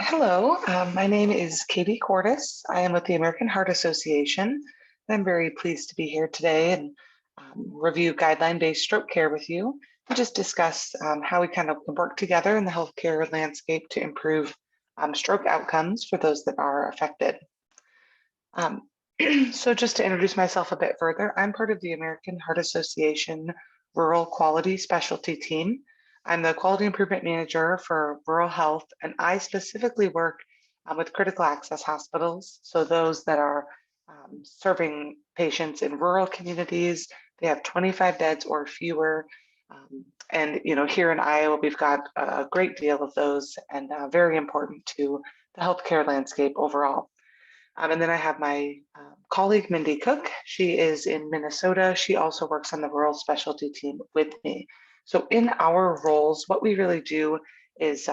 Hello, my name is Katie Cordes. I am with the American Heart Association. I'm very pleased to be here today and review guideline-based stroke care with you and just discuss how we kind of work together in the healthcare landscape to improve stroke outcomes for those that are affected. Um, so just to introduce myself a bit further, I'm part of the American Heart Association Rural Quality Specialty Team. I'm the Quality Improvement Manager for Rural Health, and I specifically work with critical access hospitals. So those that are serving patients in rural communities, they have 25 beds or fewer. And here in Iowa, we've got a great deal of those and very important to the healthcare landscape overall. And then I have my colleague, Mindy Cook. She is in Minnesota. She also works on the rural specialty team with me. So in our roles, what we really do is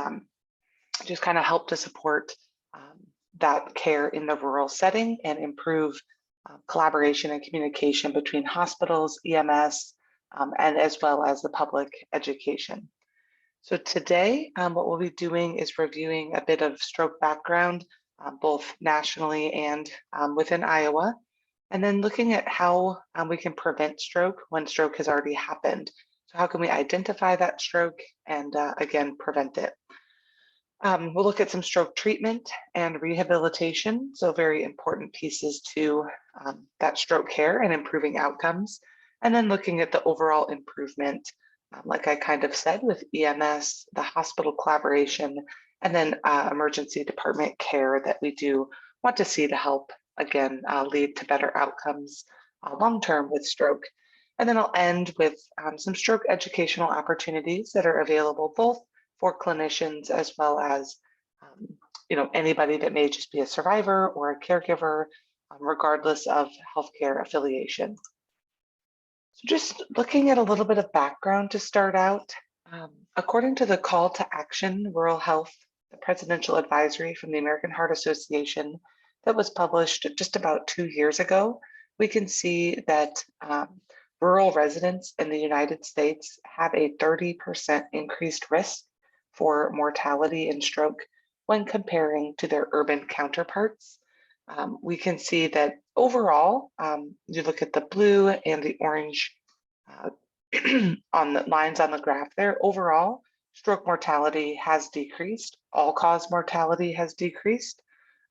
just kind of help to support that care in the rural setting and improve collaboration and communication between hospitals, EMS, and as well as the public education. So today, what we'll be doing is reviewing a bit of stroke background, both nationally and within Iowa, and then looking at how we can prevent stroke when stroke has already happened. So how can we identify that stroke and again, prevent it? We'll look at some stroke treatment and rehabilitation, so very important pieces to that stroke care and improving outcomes, and then looking at the overall improvement, like I kind of said, with EMS, the hospital collaboration, and then emergency department care that we do want to see to help, again, lead to better outcomes long-term with stroke. And then I'll end with some stroke educational opportunities that are available both for clinicians as well as anybody that may just be a survivor or a caregiver, regardless of healthcare affiliation. So just looking at a little bit of background to start out, according to the Call to Action Rural Health, the Presidential Advisory from the American Heart Association that was published just about 2 years ago, we can see that rural residents in the United States have a 30% increased risk for mortality and stroke when comparing to their urban counterparts. We can see that overall, you look at the blue and the orange on the lines on the graph there, overall, stroke mortality has decreased. All-cause mortality has decreased,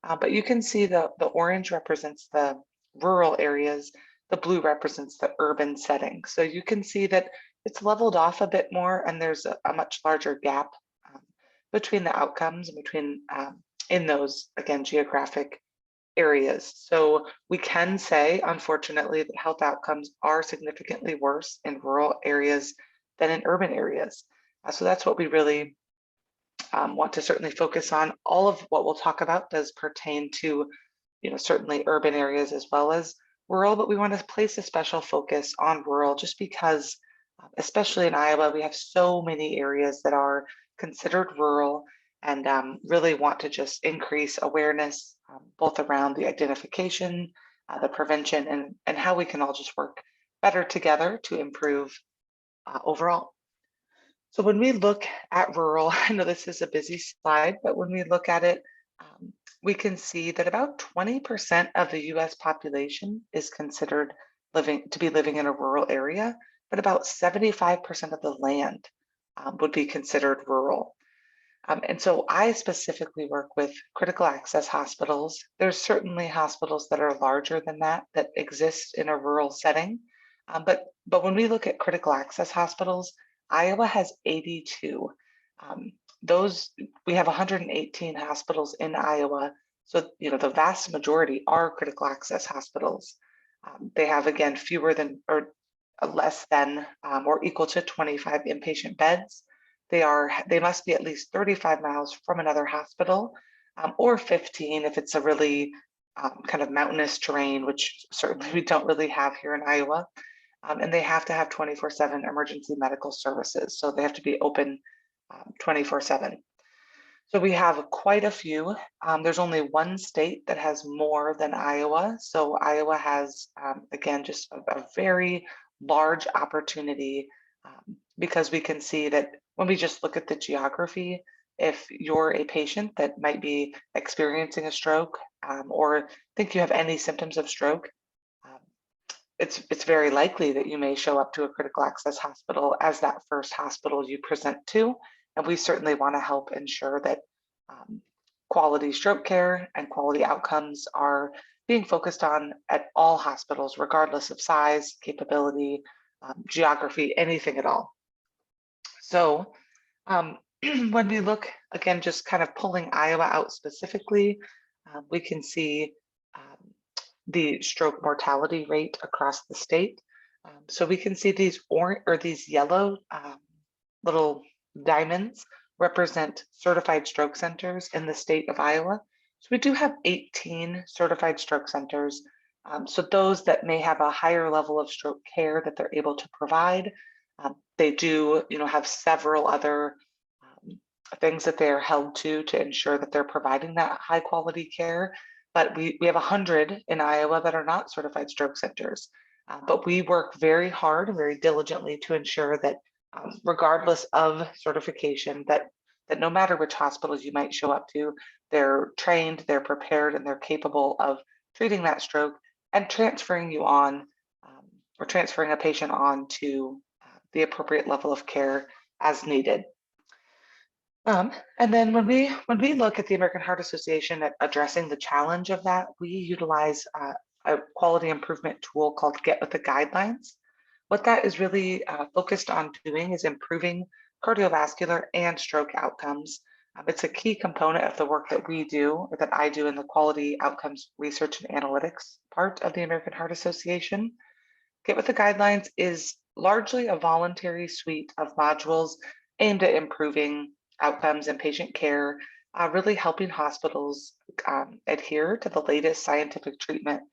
but you can see the orange represents the rural areas, the blue represents the urban setting. So you can see that it's leveled off a bit more and there's a much larger gap between the outcomes and between in those, again, geographic areas. So we can say, unfortunately, that health outcomes are significantly worse in rural areas than in urban areas. So that's what we really want to certainly focus on. All of what we'll talk about does pertain to, certainly urban areas as well as rural, but we want to place a special focus on rural just because, especially in Iowa, we have so many areas that are considered rural and really want to just increase awareness both around the identification, the prevention, and how we can all just work better together to improve overall. So when we look at rural, I know this is a busy slide, but when we look at it, we can see that about 20% of the US population is considered to be living in a rural area, but about 75% of the land would be considered rural. And so I specifically work with critical access hospitals. There's certainly hospitals that are larger than that exist in a rural setting. But when we look at critical access hospitals, Iowa has 82. We have 118 hospitals in Iowa. So, the vast majority are critical access hospitals. They have, again, fewer than or less than or equal to 25 inpatient beds. They must be at least 35 miles from another hospital, or 15 if it's a really kind of mountainous terrain, which certainly we don't really have here in Iowa. And they have to have 24/7 emergency medical services. So they have to be open 24/7. So we have quite a few. There's only one state that has more than Iowa. So Iowa has, again, just a very large opportunity because we can see that when we just look at the geography, if you're a patient that might be experiencing a stroke or think you have any symptoms of stroke, um, it's very likely that you may show up to a critical access hospital as that first hospital you present to. And we certainly want to help ensure that um, quality stroke care and quality outcomes are being focused on at all hospitals, regardless of size, capability, geography, anything at all. So um, when we look, again, just kind of pulling Iowa out specifically, we can see the stroke mortality rate across the state. So we can see these orange or these yellow little diamonds represent certified stroke centers in the state of Iowa. So we do have 18 certified stroke centers. So those that may have a higher level of stroke care that they're able to provide. They do, have several other things that they're held to ensure that they're providing that high quality care. But we have 100 in Iowa that are not certified stroke centers. But we work very hard and very diligently to ensure that regardless of certification, that no matter which hospitals you might show up to, they're trained, they're prepared, and they're capable of treating that stroke and transferring you on or transferring a patient on to the appropriate level of care as needed. And then when we look at the American Heart Association at addressing the challenge of that, we utilize a quality improvement tool called Get with the Guidelines. What that is really focused on doing is improving cardiovascular and stroke outcomes. It's a key component of the work that we do, or that I do in the quality outcomes research and analytics part of the American Heart Association. Get with the Guidelines is largely a voluntary suite of modules aimed at improving outcomes and patient care, really helping hospitals adhere to the latest scientific treatment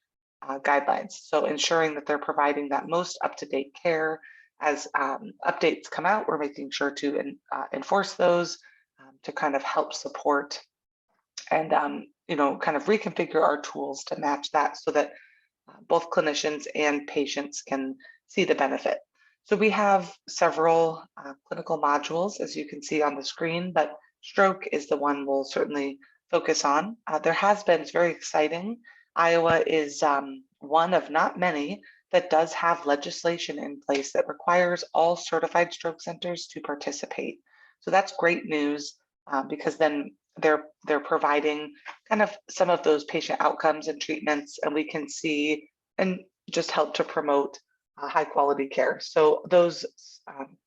guidelines. So ensuring that they're providing that most up-to-date care. As updates come out, we're making sure to enforce those to kind of help support and kind of reconfigure our tools to match that so that both clinicians and patients can see the benefit. So we have several clinical modules, as you can see on the screen, but stroke is the one we'll certainly focus on. There has been, it's very exciting. Iowa is one of not many that does have legislation in place that requires all certified stroke centers to participate. So that's great news because then they're providing kind of some of those patient outcomes and treatments, and we can see and just help to promote high quality care. So those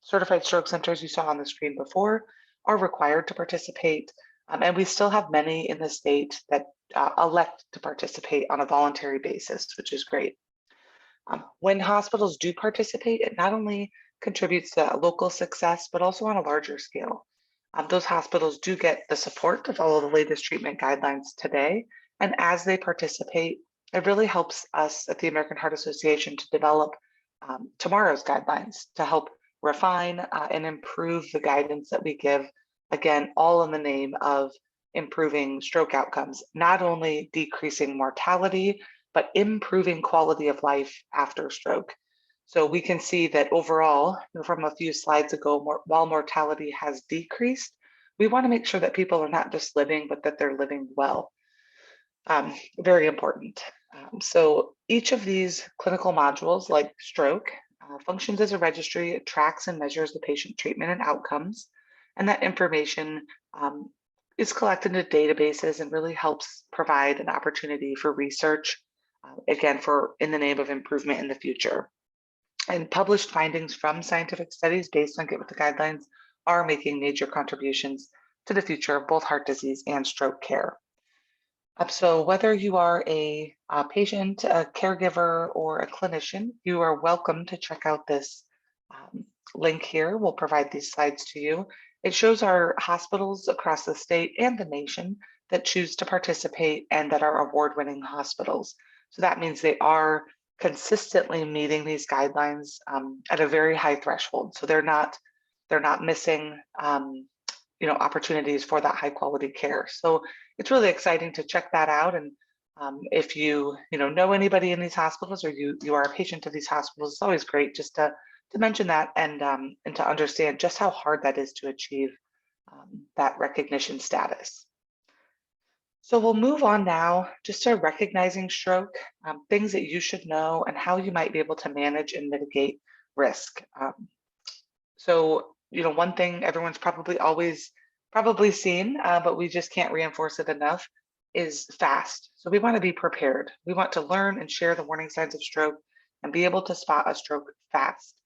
certified stroke centers you saw on the screen before are required to participate. And we still have many in the state that elect to participate on a voluntary basis, which is great. When hospitals do participate, it not only contributes to local success, but also on a larger scale. Those hospitals do get the support to follow the latest treatment guidelines today. And as they participate, it really helps us at the American Heart Association to develop tomorrow's guidelines to help refine and improve the guidance that we give, again, all in the name of improving stroke outcomes, not only decreasing mortality, but improving quality of life after stroke. So we can see that overall, from a few slides ago, while mortality has decreased, we want to make sure that people are not just living, but that they're living well. Very important. So each of these clinical modules, like stroke, functions as a registry. It tracks and measures the patient treatment and outcomes. And that information is collected into databases and really helps provide an opportunity for research, again, in the name of improvement in the future. And published findings from scientific studies based on Get with the Guidelines are making major contributions to the future of both heart disease and stroke care. So whether you are a patient, a caregiver, or a clinician, you are welcome to check out this link here. We'll provide these slides to you. It shows our hospitals across the state and the nation that choose to participate and that are award-winning hospitals. So that means they are consistently meeting these guidelines at a very high threshold. So they're not missing opportunities for that high quality care. So it's really exciting to check that out. And if you know anybody in these hospitals, or you are a patient of these hospitals, it's always great just to mention that and to understand just how hard that is to achieve. that recognition status. So we'll move on now just to recognizing stroke, things that you should know and how you might be able to manage and mitigate risk. So, one thing everyone's probably seen, but we just can't reinforce it enough is FAST. So we want to be prepared. We want to learn and share the warning signs of stroke and be able to spot a stroke fast.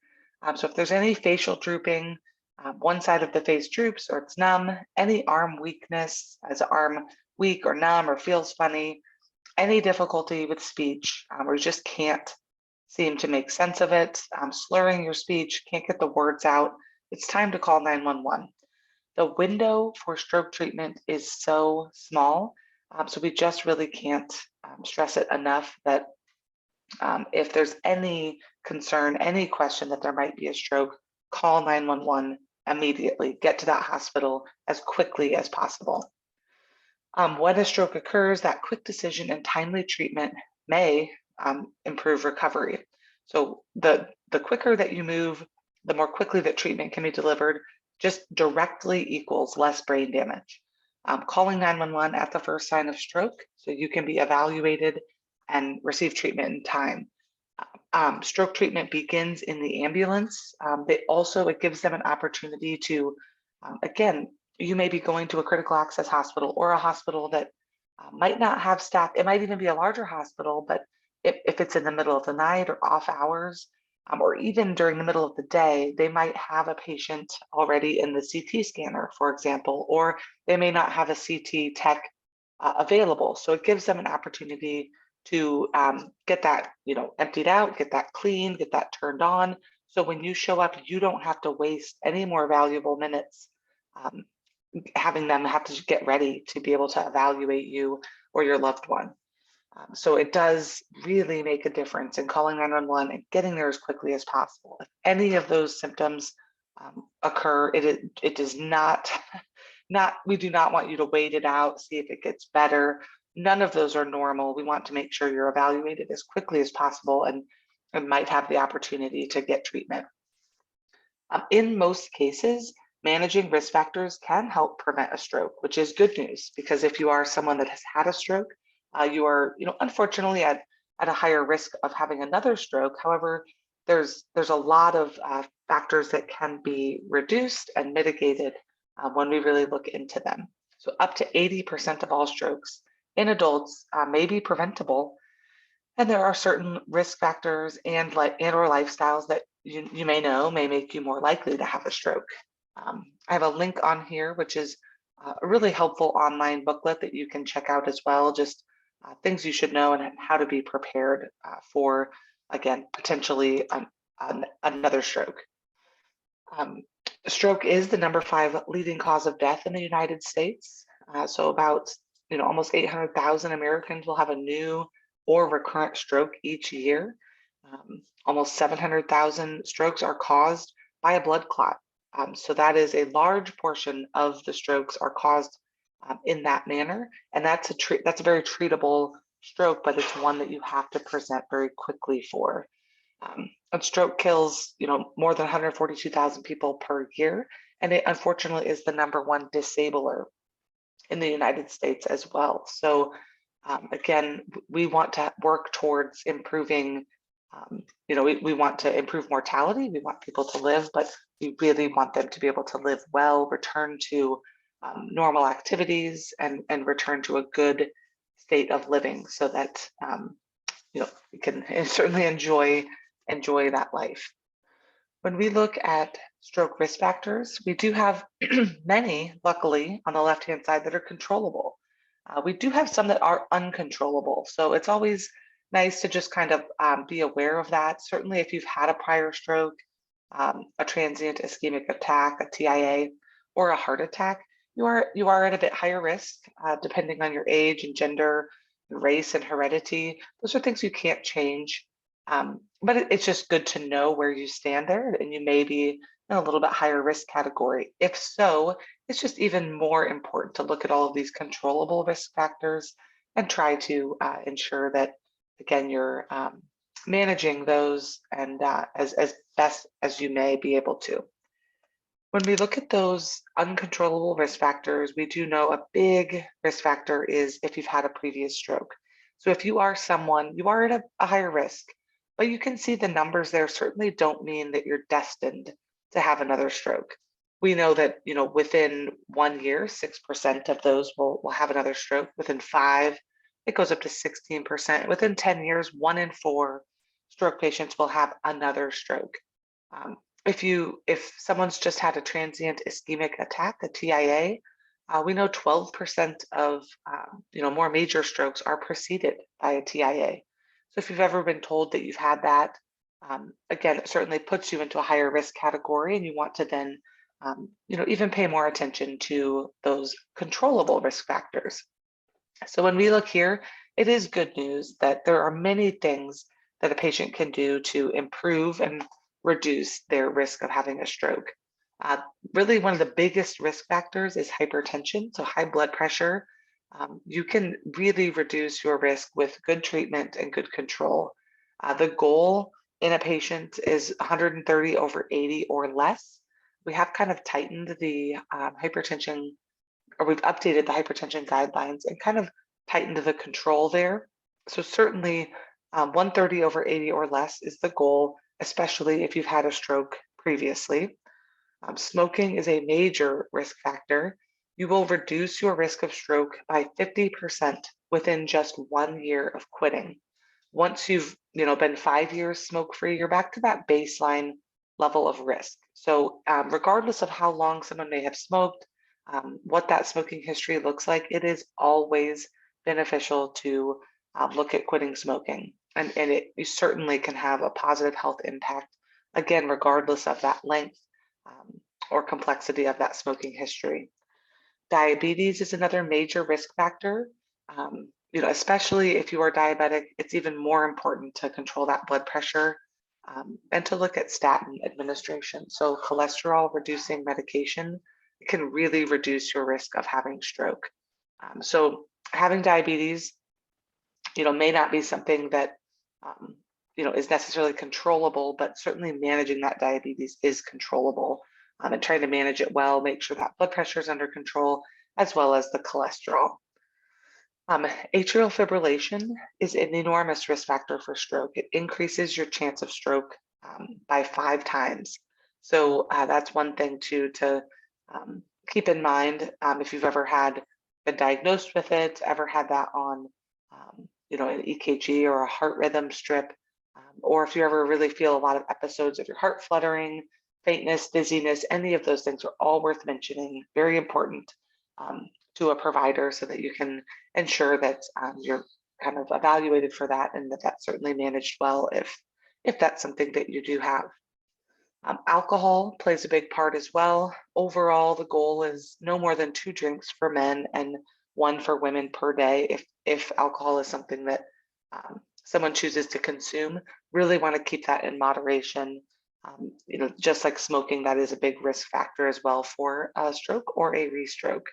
So if there's any facial drooping, one side of the face droops or it's numb, any arm weakness, as an arm weak or numb or feels funny, any difficulty with speech, or you just can't seem to make sense of it, slurring your speech, can't get the words out, it's time to call 911. The window for stroke treatment is so small, so we just really can't stress it enough that if there's any concern, any question that there might be a stroke, call 911 immediately, get to that hospital as quickly as possible. When a stroke occurs, that quick decision and timely treatment may improve recovery. So the quicker that you move, the more quickly that treatment can be delivered, just directly equals less brain damage. Calling 911 at the first sign of stroke so you can be evaluated and receive treatment in time. Stroke treatment begins in the ambulance. It gives them an opportunity to, again, you may be going to a critical access hospital or a hospital that might not have staff. It might even be a larger hospital, but if it's in the middle of the night or off hours, or even during the middle of the day, they might have a patient already in the CT scanner, for example, or they may not have a CT tech available. So it gives them an opportunity to get that, emptied out, get that cleaned, get that turned on. So when you show up, you don't have to waste any more valuable minutes having them have to get ready to be able to evaluate you or your loved one. So it does really make a difference in calling 911 and getting there as quickly as possible. If any of those symptoms occur, it does not, we do not want you to wait it out, see if it gets better. None of those are normal. We want to make sure you're evaluated as quickly as possible and might have the opportunity to get treatment. In most cases, managing risk factors can help prevent a stroke, which is good news, because if you are someone that has had a stroke, you are, unfortunately at a higher risk of having another stroke. However, there's a lot of factors that can be reduced and mitigated when we really look into them. So up to 80% of all strokes in adults may be preventable. And there are certain risk factors and or lifestyles that you may know may make you more likely to have a stroke. I have a link on here, which is a really helpful online booklet that you can check out as well, just things you should know and how to be prepared for, again, potentially another stroke. Stroke is the number 5 leading cause of death in the United States. So about, almost 800,000 Americans will have a new or recurrent stroke each year. Almost 700,000 strokes are caused by a blood clot. So that is a large portion of the strokes are caused in that manner. And that's a very treatable stroke, but it's one that you have to present very quickly for. A stroke kills, more than 142,000 people per year. And it unfortunately is the number 1 disabler in the United States as well. So again, we want to work towards improving, we want to improve mortality. We want people to live, but we really want them to be able to live well, return to normal activities and return to a good state of living so that, we can certainly enjoy that life. When we look at stroke risk factors, we do have many, luckily, on the left-hand side that are controllable. We do have some that are uncontrollable. So it's always nice to just kind of be aware of that. Certainly if you've had a prior stroke, a transient ischemic attack, a TIA, or a heart attack, you are at a bit higher risk, depending on your age and gender, race and heredity. Those are things you can't change. But it's just good to know where you stand there, and you may be in a little bit higher risk category. If so, it's just even more important to look at all of these controllable risk factors and try to ensure that, again, you're managing those and as best as you may be able to. When we look at those uncontrollable risk factors, we do know a big risk factor is if you've had a previous stroke. So if you are someone, you are at a higher risk, but you can see the numbers there certainly don't mean that you're destined to have another stroke. We know that, within 1 year, 6% of those will have another stroke. Within 5, it goes up to 16%. Within 10 years, 1 in 4 stroke patients will have another stroke. Um, if someone's just had a transient ischemic attack, a TIA, we know 12% of more major strokes are preceded by a TIA. So if you've ever been told that you've had that, again, it certainly puts you into a higher risk category, and you want to then even pay more attention to those controllable risk factors. So when we look here, it is good news that there are many things that a patient can do to improve and reduce their risk of having a stroke. Uh, Really, one of the biggest risk factors is hypertension, so high blood pressure. You can really reduce your risk with good treatment and good control. The goal in a patient is 130/80 or less. We have kind of tightened the hypertension, or we've updated the hypertension guidelines and kind of tightened the control there. So certainly 130/80 or less is the goal, especially if you've had a stroke previously. Smoking is a major risk factor. You will reduce your risk of stroke by 50% within just 1 year of quitting. Once you've been 5 years smoke-free, you're back to that baseline level of risk. So regardless of how long someone may have smoked, what that smoking history looks like, it is always beneficial to look at quitting smoking. And you certainly can have a positive health impact, again, regardless of that length or complexity of that smoking history. Diabetes is another major risk factor. Especially if you are diabetic, it's even more important to control that blood pressure and to look at statin administration. So cholesterol reducing medication can really reduce your risk of having stroke. So having diabetes, may not be something that is necessarily controllable, but certainly managing that diabetes is controllable, and trying to manage it well, make sure that blood pressure is under control, as well as the cholesterol. Atrial fibrillation is an enormous risk factor for stroke. It increases your chance of stroke by 5 times. So that's one thing to keep in mind if you've ever been diagnosed with it, ever had that on an EKG or a heart rhythm strip, or if you ever really feel a lot of episodes of your heart fluttering, faintness, dizziness, any of those things are all worth mentioning. Very important to a provider so that you can ensure that you're kind of evaluated for that, and that that's certainly managed well if that's something that you do have. Alcohol plays a big part as well. Overall, the goal is no more than 2 drinks for men and 1 for women per day. If alcohol is something that someone chooses to consume, really want to keep that in moderation. Just like smoking, that is a big risk factor as well for a stroke or a restroke.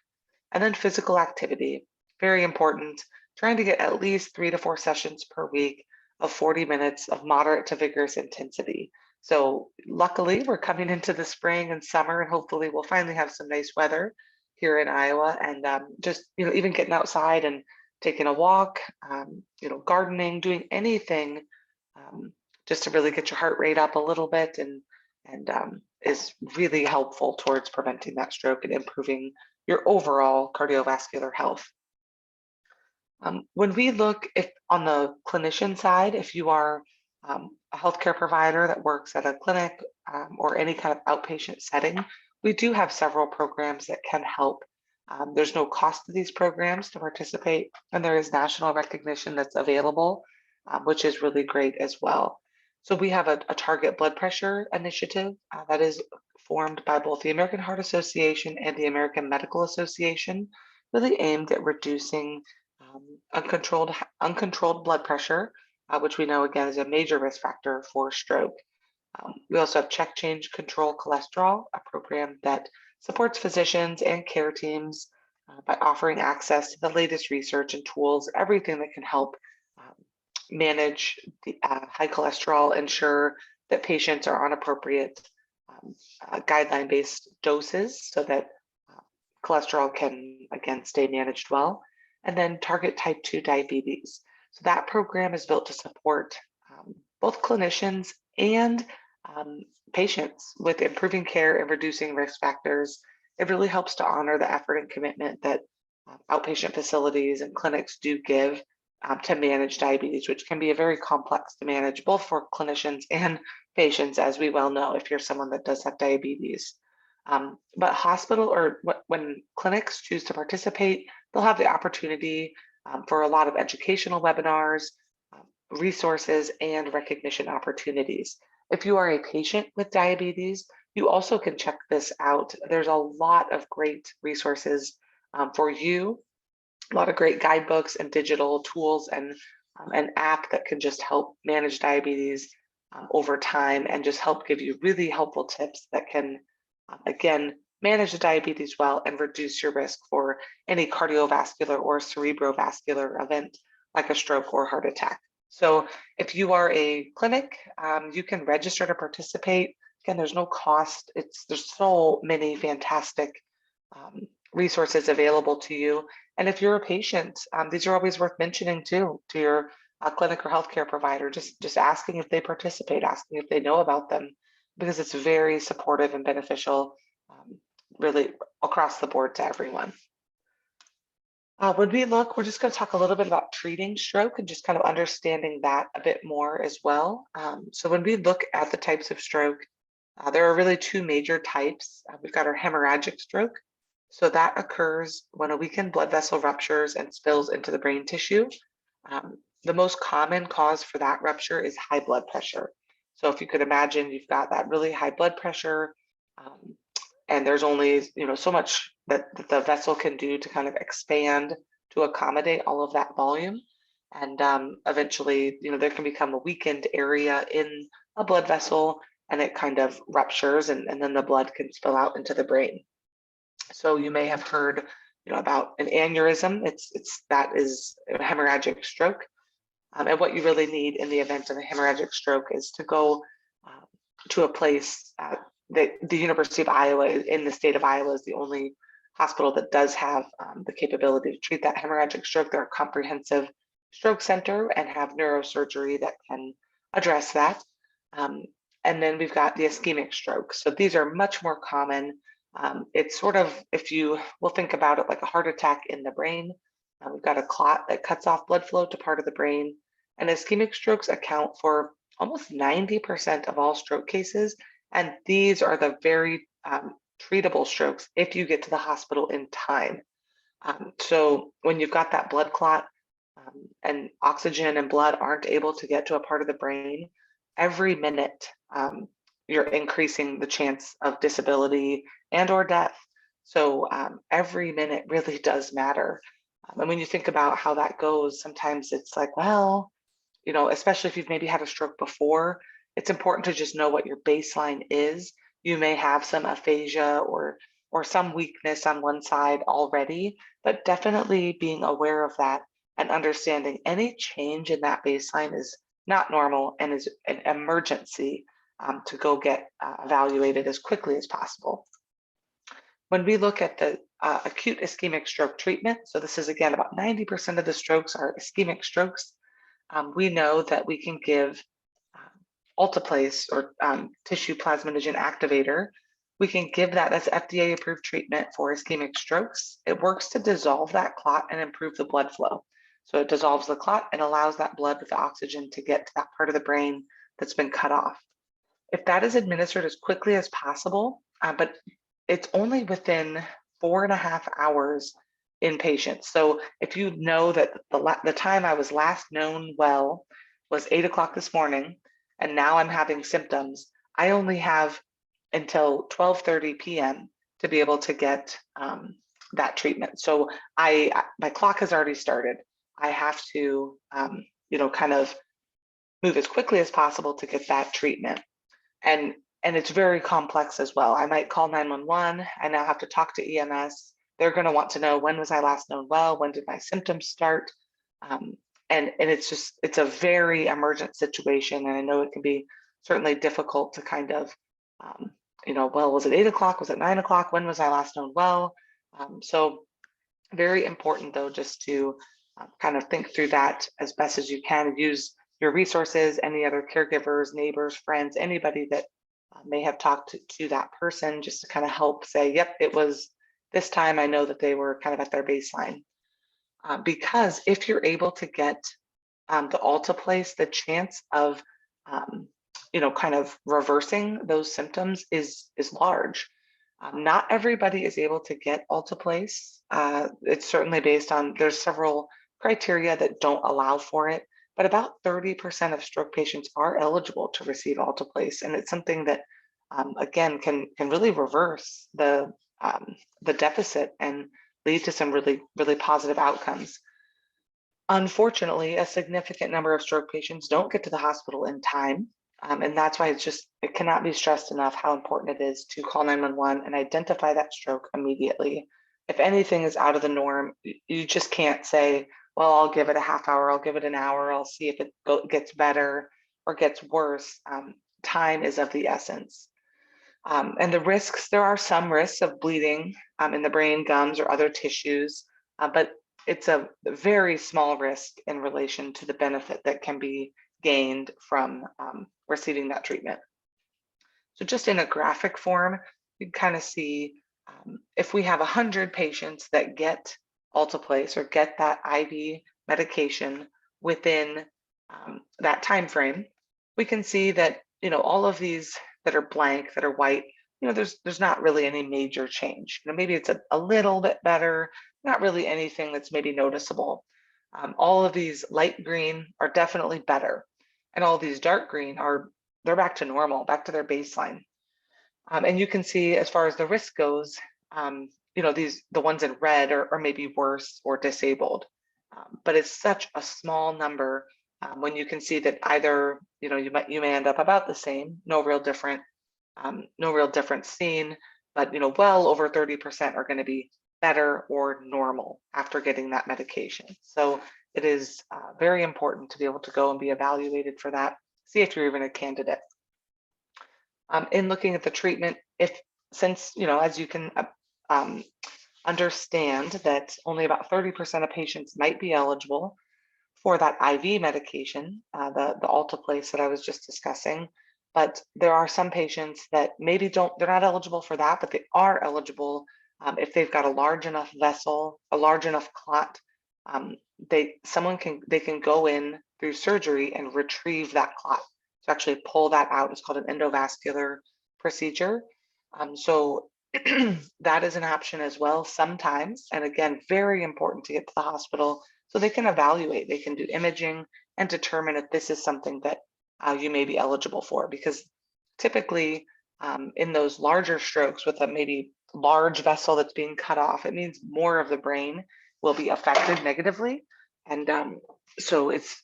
And then physical activity, very important. Trying to get at least 3 to 4 sessions per week of 40 minutes of moderate to vigorous intensity. So luckily, we're coming into the spring and summer, and hopefully we'll finally have some nice weather here in Iowa. And just even getting outside and taking a walk, gardening, doing anything just to really get your heart rate up a little bit, and is really helpful towards preventing that stroke and improving your overall cardiovascular health. When we look on the clinician side, if you are a healthcare provider that works at a clinic or any kind of outpatient setting, we do have several programs that can help. There's no cost to these programs to participate, and there is national recognition that's available, which is really great as well. So we have a target blood pressure initiative that is formed by both the American Heart Association and the American Medical Association, really aimed at reducing uncontrolled blood pressure, which we know again is a major risk factor for stroke. We also have Check Change Control Cholesterol, a program that supports physicians and care teams by offering access to the latest research and tools, everything that can help manage the high cholesterol, ensure that patients are on appropriate guideline-based doses so that cholesterol can, again, stay managed well, and then target type 2 diabetes. So that program is built to support both clinicians and patients with improving care and reducing risk factors. It really helps to honor the effort and commitment that outpatient facilities and clinics do give to manage diabetes, which can be a very complex to manage, both for clinicians and patients, as we well know, if you're someone that does have diabetes. But hospital or when clinics choose to participate, they'll have the opportunity for a lot of educational webinars, resources, and recognition opportunities. If you are a patient with diabetes, you also can check this out. There's a lot of great resources for you, a lot of great guidebooks and digital tools and an app that can just help manage diabetes over time and just help give you really helpful tips that can, again, manage the diabetes well and reduce your risk for any cardiovascular or cerebrovascular event like a stroke or heart attack. So if you are a clinic, you can register to participate. Again, there's no cost. There's so many fantastic resources available to you. And if you're a patient, these are always worth mentioning too to your clinic or healthcare provider, just asking if they participate, asking if they know about them, because it's very supportive and beneficial really across the board to everyone. When we look, we're just going to talk a little bit about treating stroke and just kind of understanding that a bit more as well. So when we look at the types of stroke, there are really two major types. We've got our hemorrhagic stroke. So that occurs when a weakened blood vessel ruptures and spills into the brain tissue. The most common cause for that rupture is high blood pressure. So if you could imagine, you've got that really high blood pressure, and there's only so much that the vessel can do to kind of expand to accommodate all of that volume, and eventually there can become a weakened area in a blood vessel, and it kind of ruptures, and then the blood can spill out into the brain. So you may have heard about an aneurysm. That is a hemorrhagic stroke, and what you really need in the event of a hemorrhagic stroke is to go to a place. The University of Iowa in the state of Iowa is the only hospital that does have the capability to treat that hemorrhagic stroke. They're a comprehensive stroke center and have neurosurgery that can address that. And then we've got the ischemic stroke. So these are much more common. It's sort of, if you will think about it like a heart attack in the brain, we've got a clot that cuts off blood flow to part of the brain. And ischemic strokes account for almost 90% of all stroke cases. And these are the very treatable strokes if you get to the hospital in time. So when you've got that blood clot and oxygen and blood aren't able to get to a part of the brain, every minute you're increasing the chance of disability and or death. So every minute really does matter. And when you think about how that goes, sometimes it's like, well, especially if you've maybe had a stroke before, it's important to just know what your baseline is. You may have some aphasia or some weakness on one side already, but definitely being aware of that and understanding any change in that baseline is not normal and is an emergency to go get evaluated as quickly as possible. When we look at the acute ischemic stroke treatment, so this is again about 90% of the strokes are ischemic strokes. We know that we can give alteplase or tissue plasminogen activator. We can give that as FDA approved treatment for ischemic strokes. It works to dissolve that clot and improve the blood flow. So it dissolves the clot and allows that blood with the oxygen to get to that part of the brain that's been cut off. If that is administered as quickly as possible, but it's only within 4.5 hours in patients. So if you know that the time I was last known well was 8 o'clock this morning, and now I'm having symptoms, I only have until 12:30 p.m. to be able to get that treatment. So my clock has already started. I have to, kind of move as quickly as possible to get that treatment. And it's very complex as well. I might call 911. I now have to talk to EMS. They're going to want to know, when was I last known well? When did my symptoms start? And it's a very emergent situation. And I know it can be certainly difficult to kind of well, was it 8 o'clock? Was it 9 o'clock? When was I last known well? So very important though, just to kind of think through that as best as you can. Use your resources, any other caregivers, neighbors, friends, anybody that may have talked to that person, just to kind of help say, yep, it was this time. I know that they were kind of at their baseline. Because if you're able to get the alteplase, the chance of kind of reversing those symptoms is large. Not everybody is able to get alteplase. It's certainly based on, there's several criteria that don't allow for it, but about 30% of stroke patients are eligible to receive alteplase, and it's something that again can really reverse the deficit and lead to some really positive outcomes. Unfortunately, a significant number of stroke patients don't get to the hospital in time. And that's why it cannot be stressed enough how important it is to call 911 and identify that stroke immediately. If anything is out of the norm, you just can't say, well, I'll give it a half hour, I'll give it an hour, I'll see if it gets better or gets worse. Time is of the essence. And the risks, there are some risks of bleeding in the brain, gums, or other tissues, but it's a very small risk in relation to the benefit that can be gained from receiving that treatment. So just in a graphic form, you can kind of see if we have 100 patients that get alteplase or get that IV medication within that time frame, we can see that all of these that are blank, that are white, there's not really any major change. Maybe it's a little bit better, not really anything that's maybe noticeable. All of these light green are definitely better, and all these dark green they're back to normal, back to their baseline. And you can see as far as the risk goes, the ones in red are maybe worse or disabled, but it's such a small number when you can see that either you may end up about the same, no real difference seen, but well over 30% are going to be better or normal after getting that medication. So it is very important to be able to go and be evaluated for that, see if you're even a candidate. In looking at the treatment, since as you can understand that only about 30% of patients might be eligible for that IV medication, the alteplase that I was just discussing, but there are some patients that maybe they're not eligible for that, but they are eligible if they've got a large enough vessel, a large enough clot. They can go in through surgery and retrieve that clot to actually pull that out. It's called an endovascular procedure. So that is an option as well sometimes, and again, very important to get to the hospital so they can evaluate, they can do imaging and determine if this is something that you may be eligible for, because typically in those larger strokes with a maybe large vessel that's being cut off, it means more of the brain will be affected negatively. And so it's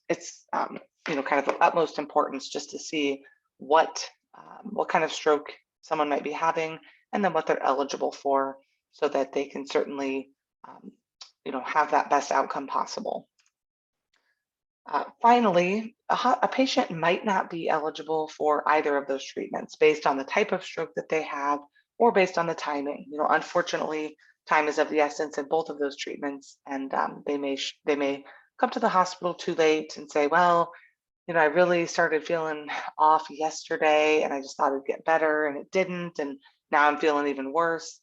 kind of of utmost importance just to see what kind of stroke someone might be having, and then what they're eligible for, so that they can certainly have that best outcome possible. Finally, a patient might not be eligible for either of those treatments based on the type of stroke that they have or based on the timing. Unfortunately, time is of the essence in both of those treatments, and they may come to the hospital too late and say, well, I really started feeling off yesterday and I just thought it'd get better, and it didn't, and now I'm feeling even worse.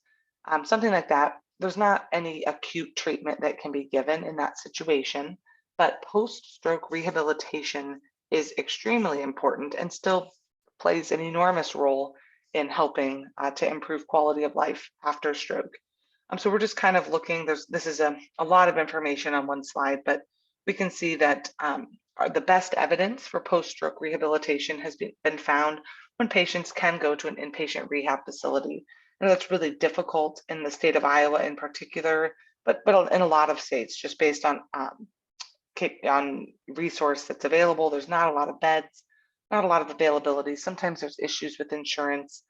Something like that. There's not any acute treatment that can be given in that situation, but post-stroke rehabilitation is extremely important and still plays an enormous role in helping to improve quality of life after stroke. So we're just kind of looking, this is a lot of information on one slide, but we can see that the best evidence for post-stroke rehabilitation has been found when patients can go to an inpatient rehab facility. And that's really difficult in the state of Iowa in particular, but in a lot of states, just based on resource that's available. There's not a lot of beds, not a lot of availability. Sometimes there's issues with insurance.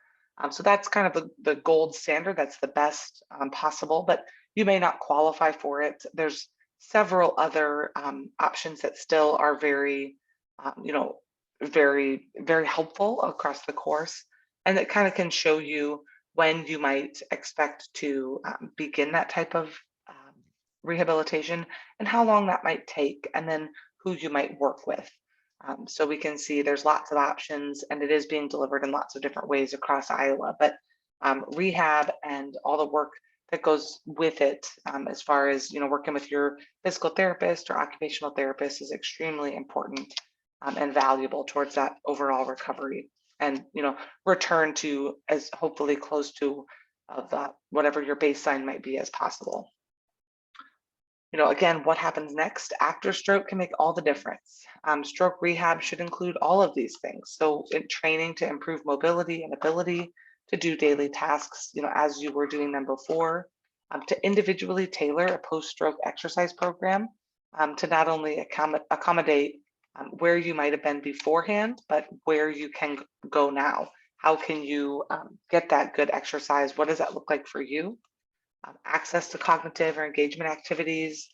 So that's kind of the gold standard. That's the best possible, but you may not qualify for it. There's several other options that still are very, very, very helpful across the course. And it kind of can show you when you might expect to begin that type of rehabilitation and how long that might take, and then who you might work with. So we can see there's lots of options, and it is being delivered in lots of different ways across Iowa. But rehab and all the work that goes with it, as far as working with your physical therapist or occupational therapist, is extremely important and valuable towards that overall recovery, and return to as hopefully close to whatever your baseline might be as possible. Again, what happens next after stroke can make all the difference. Stroke rehab should include all of these things. So in training to improve mobility and ability to do daily tasks, as you were doing them before, to individually tailor a post-stroke exercise program to not only accommodate where you might have been beforehand, but where you can go now. How can you get that good exercise? What does that look like for you? Access to cognitive or engagement activities,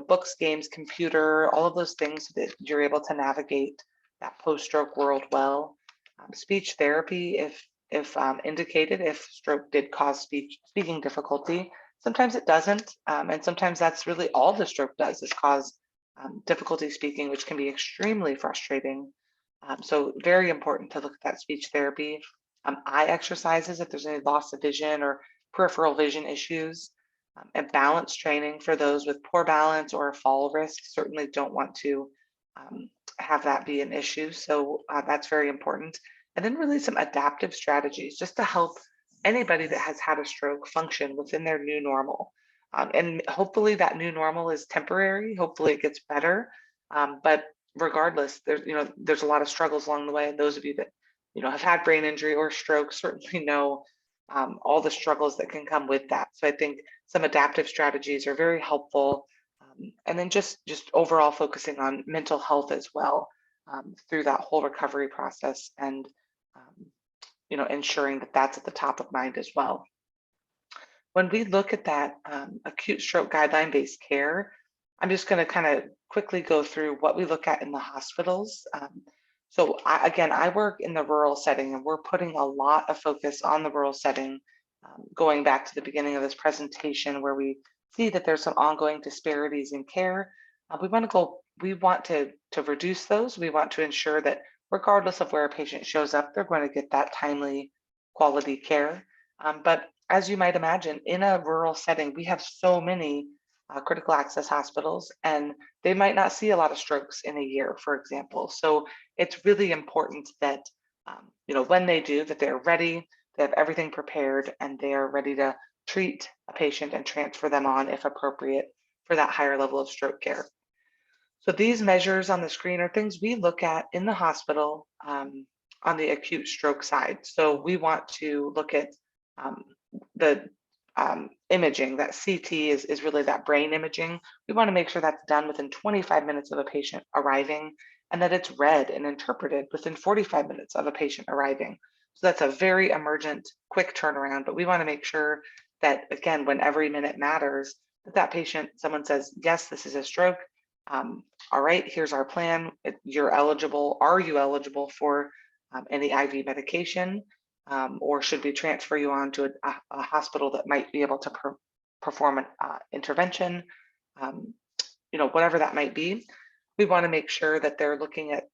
books, games, computer, all of those things so that you're able to navigate that post-stroke world well. Speech therapy, if indicated, if stroke did cause speaking difficulty. Sometimes it doesn't, and sometimes that's really all the stroke does is cause difficulty speaking, which can be extremely frustrating. So very important to look at that speech therapy. Eye exercises if there's any loss of vision or peripheral vision issues, and balance training for those with poor balance or fall risk. Certainly don't want to have that be an issue. So that's very important. And then really some adaptive strategies just to help anybody that has had a stroke function within their new normal. And hopefully that new normal is temporary. Hopefully it gets better. But regardless, there's a lot of struggles along the way. And those of you that have had brain injury or stroke certainly know all the struggles that can come with that. So I think some adaptive strategies are very helpful. And then just overall focusing on mental health as well through that whole recovery process, and ensuring that that's at the top of mind as well. When we look at that acute stroke guideline-based care, I'm just going to kind of quickly go through what we look at in the hospitals. So I work in the rural setting, and we're putting a lot of focus on the rural setting, going back to the beginning of this presentation where we see that there's some ongoing disparities in care. We want to reduce those. We want to ensure that regardless of where a patient shows up, they're going to get that timely quality care. But as you might imagine, in a rural setting, we have so many critical access hospitals, and they might not see a lot of strokes in a year, for example. So it's really important that, when they do, that they're ready, they have everything prepared, and they are ready to treat a patient and transfer them on, if appropriate, for that higher level of stroke care. So these measures on the screen are things we look at in the hospital on the acute stroke side. So we want to look at the imaging. That CT is really that brain imaging. We want to make sure that's done within 25 minutes of a patient arriving, and that it's read and interpreted within 45 minutes of a patient arriving. So that's a very emergent, quick turnaround, but we want to make sure that, again, when every minute matters, that patient, someone says, yes, this is a stroke. All right, here's our plan. You're eligible. Are you eligible for any IV medication? Or should we transfer you on to a hospital that might be able to perform an intervention? Whatever that might be. We want to make sure that they're looking at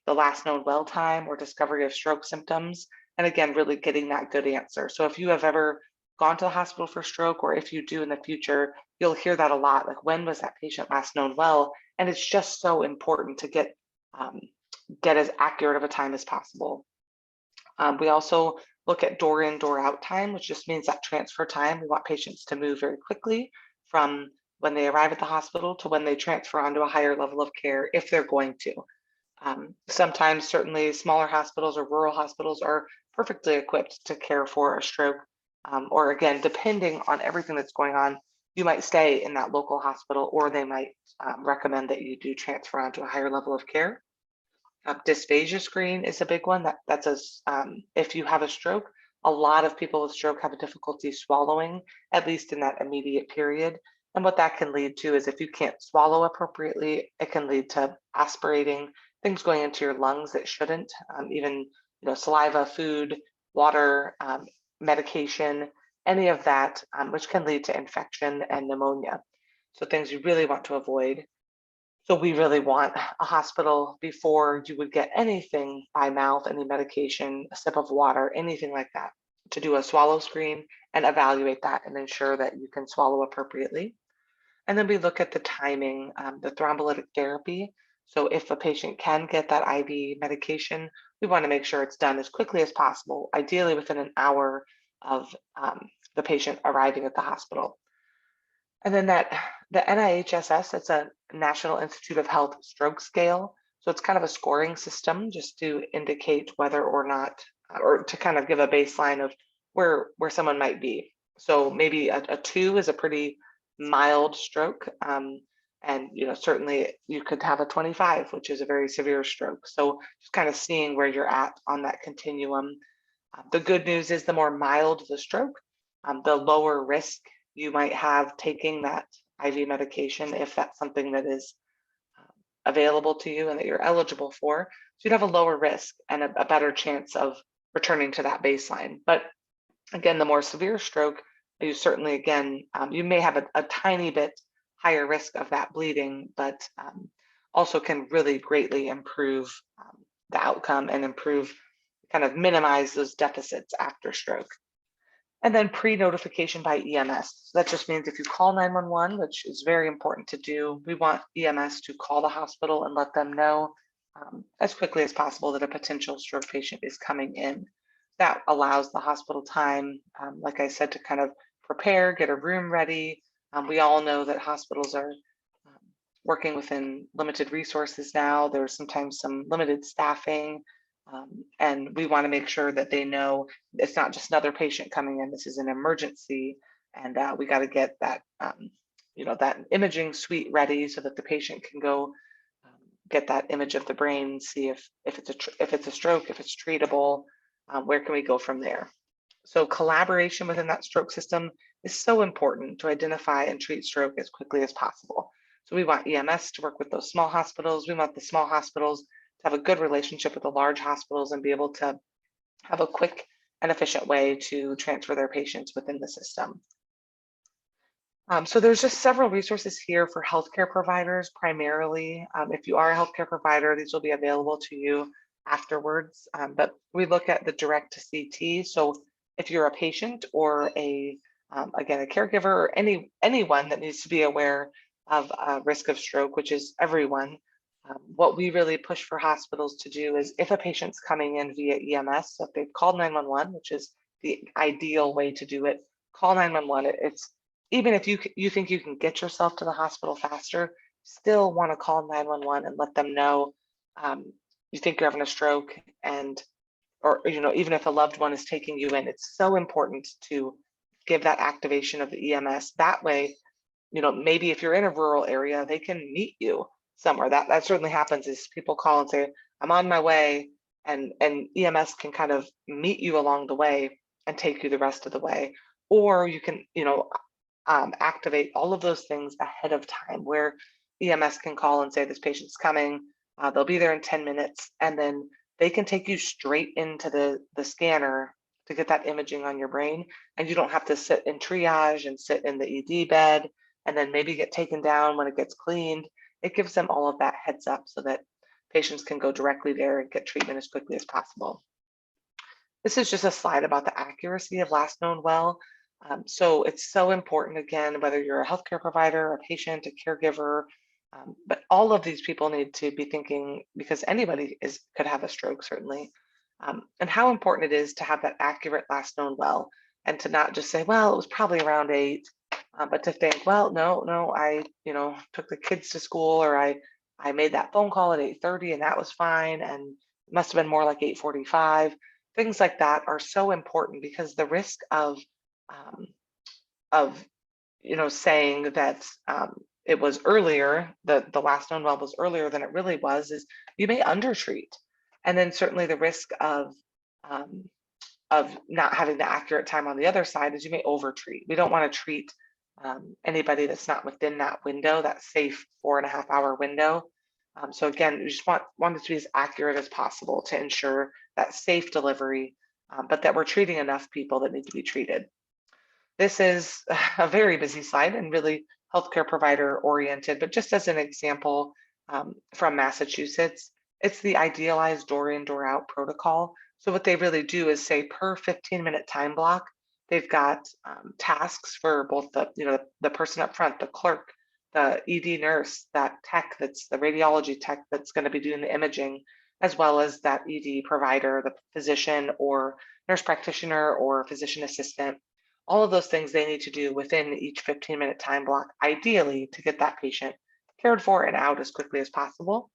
the last known well time or discovery of stroke symptoms. And again, really getting that good answer. So if you have ever gone to the hospital for stroke, or if you do in the future, you'll hear that a lot. Like, when was that patient last known well? And it's just so important to get as accurate of a time as possible. We also look at door in, door out time, which just means that transfer time. We want patients to move very quickly from when they arrive at the hospital to when they transfer onto a higher level of care, if they're going to. Sometimes, certainly, smaller hospitals or rural hospitals are perfectly equipped to care for a stroke. Or again, depending on everything that's going on, you might stay in that local hospital, or they might recommend that you do transfer onto a higher level of care. Dysphagia screen is a big one. If you have a stroke, a lot of people with stroke have a difficulty swallowing, at least in that immediate period. And what that can lead to is, if you can't swallow appropriately, it can lead to aspirating, things going into your lungs that shouldn't. Even saliva, food, water, medication, any of that, which can lead to infection and pneumonia. So things you really want to avoid. So we really want a hospital before you would get anything by mouth, any medication, a sip of water, anything like that, to do a swallow screen and evaluate that and ensure that you can swallow appropriately. And then we look at the timing, the thrombolytic therapy. So if a patient can get that IV medication, we want to make sure it's done as quickly as possible, ideally within an hour of the patient arriving at the hospital. And then the NIHSS, it's a National Institute of Health stroke scale. So it's kind of a scoring system just to indicate whether or not, or to kind of give a baseline of where someone might be. So maybe a 2 is a pretty mild stroke. And certainly you could have a 25, which is a very severe stroke. So just kind of seeing where you're at on that continuum. The good news is the more mild the stroke, the lower risk you might have taking that IV medication if that's something that is available to you and that you're eligible for. So you'd have a lower risk and a better chance of returning to that baseline. But again, the more severe stroke, you certainly, again, you may have a tiny bit higher risk of that bleeding, but also can really greatly improve the outcome and kind of minimize those deficits after stroke. And then pre-notification by EMS. So that just means if you call 911, which is very important to do, we want EMS to call the hospital and let them know as quickly as possible that a potential stroke patient is coming in. That allows the hospital time, like I said, to kind of prepare, get a room ready. We all know that hospitals are working within limited resources now. There's sometimes some limited staffing. And we want to make sure that they know it's not just another patient coming in. This is an emergency, and we got to get that, that imaging suite ready so that the patient can go get that image of the brain, see if it's a stroke, if it's treatable, where can we go from there. So collaboration within that stroke system is so important to identify and treat stroke as quickly as possible. So we want EMS to work with those small hospitals. We want the small hospitals to have a good relationship with the large hospitals and be able to have a quick and efficient way to transfer their patients within the system. So there's just several resources here for healthcare providers, primarily. If you are a healthcare provider, these will be available to you afterwards. But we look at the direct to CT. So if you're a patient or again, a caregiver or anyone that needs to be aware of risk of stroke, which is everyone, what we really push for hospitals to do is if a patient's coming in via EMS, so if they've called 911, which is the ideal way to do it, call 911. It's even if you think you can get yourself to the hospital faster, still want to call 911 and let them know you think you're having a stroke, or even if a loved one is taking you in, it's so important to give that activation of the EMS. That way, maybe if you're in a rural area, they can meet you somewhere. That certainly happens is people call and say, I'm on my way, and EMS can kind of meet you along the way and take you the rest of the way. Or you can, activate all of those things ahead of time where EMS can call and say, this patient's coming, they'll be there in 10 minutes, and then they can take you straight into the scanner to get that imaging on your brain. And you don't have to sit in triage and sit in the ED bed and then maybe get taken down when it gets cleaned. It gives them all of that heads up so that patients can go directly there and get treatment as quickly as possible. This is just a slide about the accuracy of last known well. So it's so important, again, whether you're a healthcare provider, a patient, a caregiver, but all of these people need to be thinking, because anybody could have a stroke, certainly, and how important it is to have that accurate last known well, and to not just say, well, it was probably around 8, but to think, well, no, I took the kids to school, or I made that phone call at 8:30 and that was fine, and it must have been more like 8:45. Things like that are so important, because the risk of saying that it was earlier, the last known well was earlier than it really was, is you may undertreat. And then certainly the risk of not having the accurate time on the other side is you may overtreat. We don't want to treat anybody that's not within that window, that safe 4.5-hour window. So again, we just want it to be as accurate as possible to ensure that safe delivery but that we're treating enough people that need to be treated. This is a very busy slide and really healthcare provider oriented, but just as an example from Massachusetts, it's the idealized door in, door out protocol. So what they really do is say per 15-minute time block, they've got tasks for both the person up front, the clerk, the ED nurse, that tech that's the radiology tech that's going to be doing the imaging, as well as that ED provider, the physician or nurse practitioner or physician assistant. All of those things they need to do within each 15-minute time block, ideally to get that patient cared for and out as quickly as possible.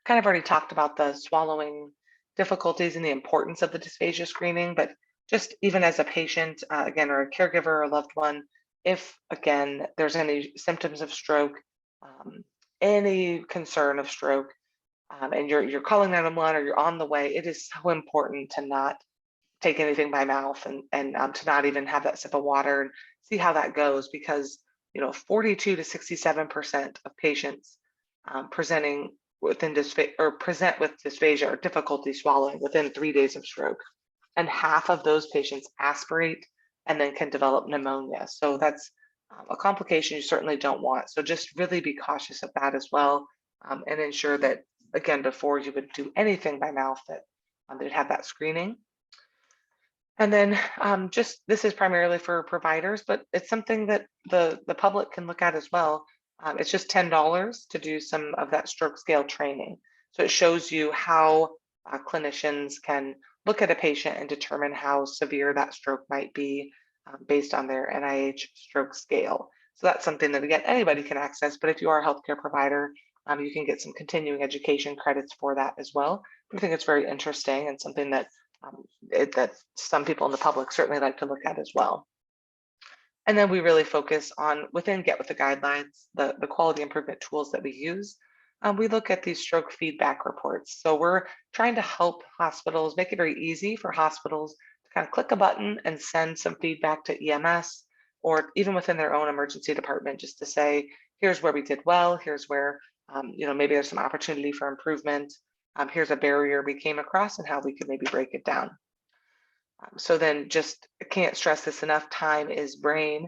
Kind of already talked about the swallowing difficulties and the importance of the dysphagia screening, but just even as a patient, again, or a caregiver or a loved one, if again, there's any symptoms of stroke, any concern of stroke, and you're calling 911 or you're on the way, it is so important to not take anything by mouth and to not even have that sip of water and see how that goes, because 42 to 67% of patients presenting within dysphagia or present with dysphagia or difficulty swallowing within 3 days of stroke, and half of those patients aspirate and then can develop pneumonia. So that's a complication you certainly don't want. So just really be cautious of that as well, and ensure that, again, before you would do anything by mouth, that they'd have that screening. And then just this is primarily for providers, but it's something that the public can look at as well. It's just $10 to do some of that stroke scale training. So it shows you how clinicians can look at a patient and determine how severe that stroke might be based on their NIH stroke scale. So that's something that, again, anybody can access, but if you are a healthcare provider, you can get some continuing education credits for that as well. But I think it's very interesting and something that that some people in the public certainly like to look at as well. And then we really focus on within Get With The Guidelines, the quality improvement tools that we use. We look at these stroke feedback reports. So we're trying to help hospitals, make it very easy for hospitals to kind of click a button and send some feedback to EMS, or even within their own emergency department, just to say, here's where we did well, here's where maybe there's some opportunity for improvement. Here's a barrier we came across and how we could maybe break it down. So then just can't stress this enough, time is brain,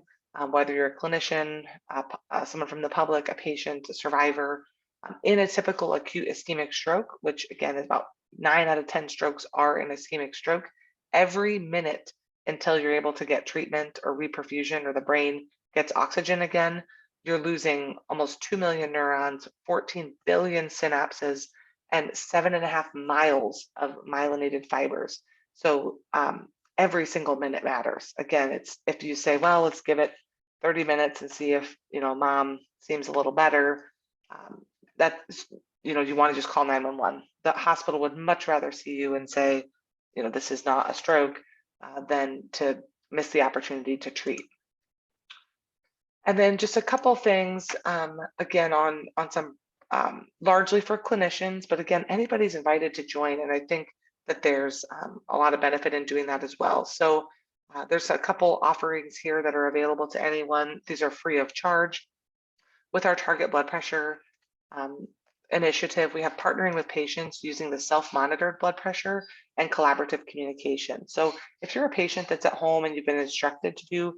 whether you're a clinician, someone from the public, a patient, a survivor. In a typical acute ischemic stroke, which again is about 9 out of 10 strokes are an ischemic stroke, every minute until you're able to get treatment or reperfusion or the brain gets oxygen again, you're losing almost 2 million neurons, 14 billion synapses, and 7.5 miles of myelinated fibers. So every single minute matters. Again, it's if you say, well, let's give it 30 minutes and see if mom seems a little better. That's you want to just call 911. The hospital would much rather see you and say, this is not a stroke, than to miss the opportunity to treat. And then just a couple things, again, on some largely for clinicians, but again, anybody's invited to join. And I think that there's a lot of benefit in doing that as well. So there's a couple offerings here that are available to anyone. These are free of charge. With our target blood pressure initiative, we have partnering with patients using the self-monitored blood pressure and collaborative communication. So if you're a patient that's at home and you've been instructed to do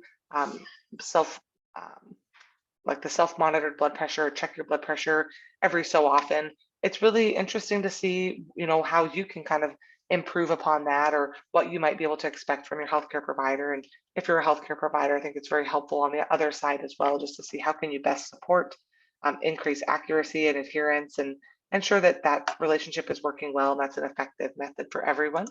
like the self-monitored blood pressure, check your blood pressure every so often, it's really interesting to see, how you can kind of improve upon that, or what you might be able to expect from your healthcare provider. And if you're a healthcare provider, I think it's very helpful on the other side as well, just to see how can you best support, increase accuracy and adherence, and ensure that that relationship is working well, and that's an effective method for everyone.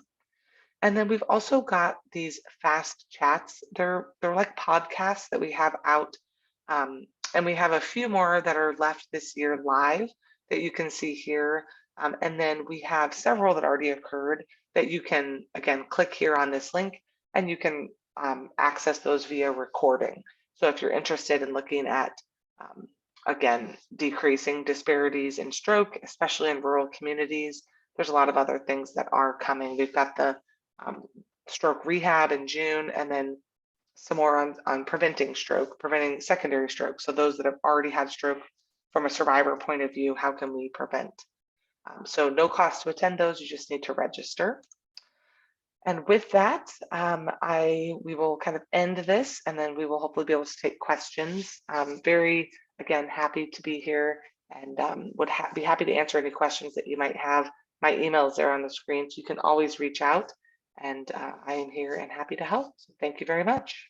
And then we've also got these fast chats. They're like podcasts that we have out, and we have a few more that are left this year live that you can see here. And then we have several that already occurred that you can, again, click here on this link and you can access those via recording. So if you're interested in looking at, again, decreasing disparities in stroke, especially in rural communities, there's a lot of other things that are coming. We've got the stroke rehab in June, and then some more on preventing stroke, preventing secondary stroke. So those that have already had stroke, from a survivor point of view, how can we prevent? So no cost to attend those, you just need to register. And with that, we will kind of end this, and then we will hopefully be able to take questions. Very, again, happy to be here, and would be happy to answer any questions that you might have. My email is there on the screen, so you can always reach out, and I am here and happy to help. So thank you very much.